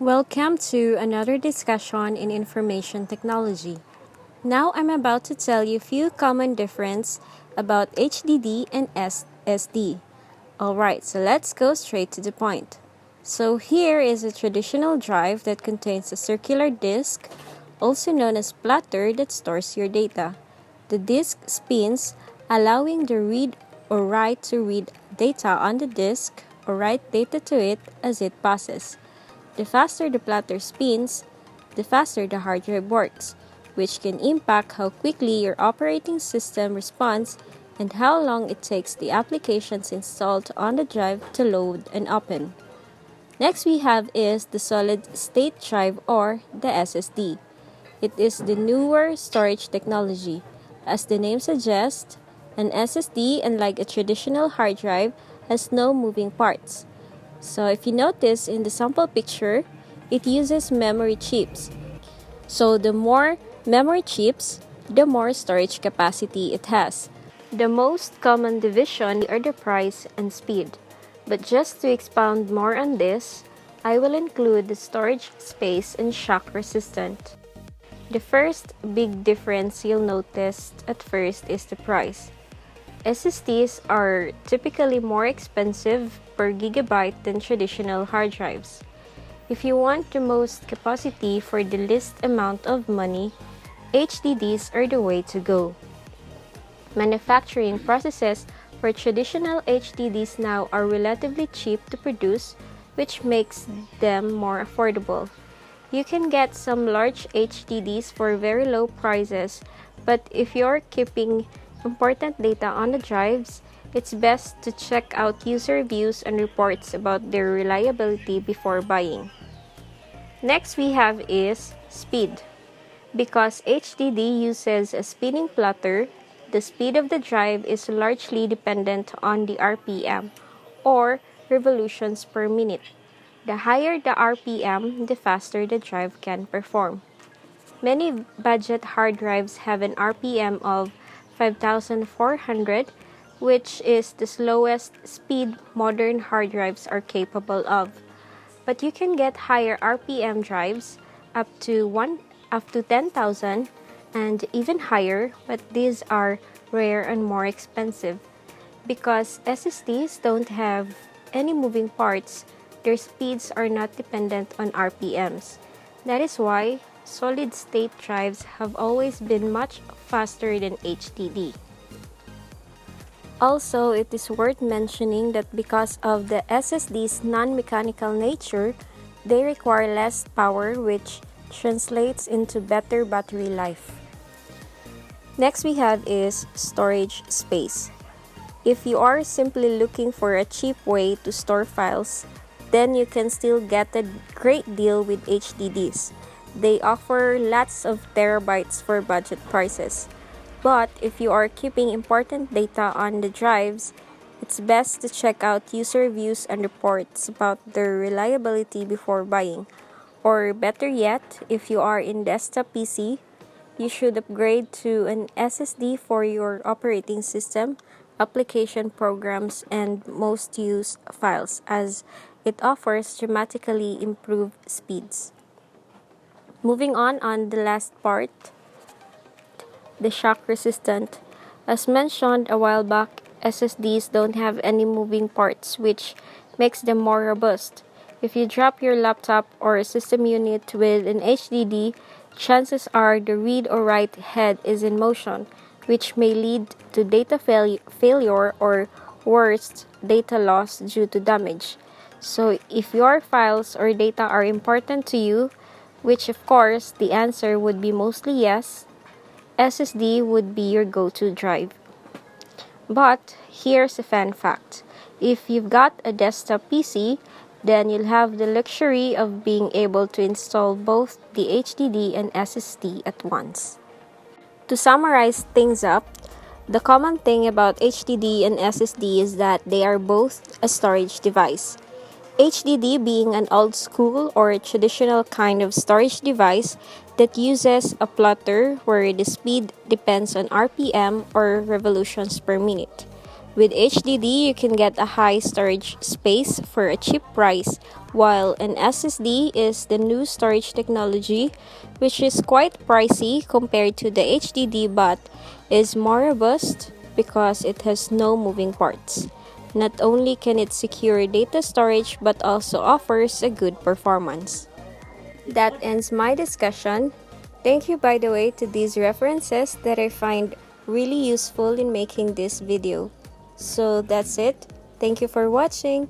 Welcome to another discussion in information technology. Now I'm about to tell you a few common differences about HDD and SSD. Alright, so let's go straight to the point. So here is a traditional drive that contains a circular disk, also known as platter, that stores your data. The disk spins, allowing the read or write to read data on the disk or write data to it as it passes. The faster the platter spins, the faster the hard drive works, which can impact how quickly your operating system responds and how long it takes the applications installed on the drive to load and open. Next we have is the solid state drive or the SSD. It is the newer storage technology. As the name suggests, an SSD, unlike a traditional hard drive, has no moving parts. So if you notice in the sample picture, it uses memory chips. So the more memory chips, the more storage capacity it has. The most common division are the price and speed. But just to expound more on this, I will include the storage space and shock resistant. The first big difference you'll notice at first is the price. SSDs are typically more expensive per gigabyte than traditional hard drives. If you want the most capacity for the least amount of money, HDDs are the way to go. Manufacturing processes for traditional HDDs now are relatively cheap to produce, which makes them more affordable. You can get some large HDDs for very low prices, but if you're keeping important data on the drives, it's best to check out user reviews and reports about their reliability before buying. Next we have is speed. Because HDD uses a spinning platter, the speed of the drive is largely dependent on the RPM, or revolutions per minute. The higher the RPM, the faster the drive can perform. Many budget hard drives have an RPM of 5,400, which is the slowest speed modern hard drives are capable of. But you can get higher RPM drives up to 10,000 and even higher, but these are rare and more expensive. Because SSDs don't have any moving parts, their speeds are not dependent on RPMs. That is why solid-state drives have always been much faster than HDD. Also, it is worth mentioning that because of the SSD's non-mechanical nature, they require less power, which translates into better battery life. Next we have is storage space. If you are simply looking for a cheap way to store files, then you can still get a great deal with HDDs. They offer lots of terabytes for budget prices. But if you are keeping important data on the drives, it's best to check out user reviews and reports about their reliability before buying. Or better yet, if you are in desktop PC, you should upgrade to an SSD for your operating system, application programs, and most used files, as it offers dramatically improved speeds. Moving on the last part, the shock resistant. As mentioned a while back, SSDs don't have any moving parts, which makes them more robust. If you drop your laptop or system unit with an HDD, chances are the read or write head is in motion, which may lead to data failure or worse, data loss due to damage. So if your files or data are important to you, which of course the answer would be mostly yes, SSD would be your go-to drive. But here's a fun fact. If you've got a desktop PC, then you'll have the luxury of being able to install both the HDD and SSD at once. To summarize things up, the common thing about HDD and SSD is that they are both a storage device. HDD being an old school or a traditional kind of storage device that uses a plotter where the speed depends on RPM or revolutions per minute. With HDD, you can get a high storage space for a cheap price, while an SSD is the new storage technology, which is quite pricey compared to the HDD but is more robust because it has no moving parts. Not only can it secure data storage but also offers a good performance. That ends my discussion. Thank you, by the way, to these references that I find really useful in making this video. So that's it. Thank you for watching.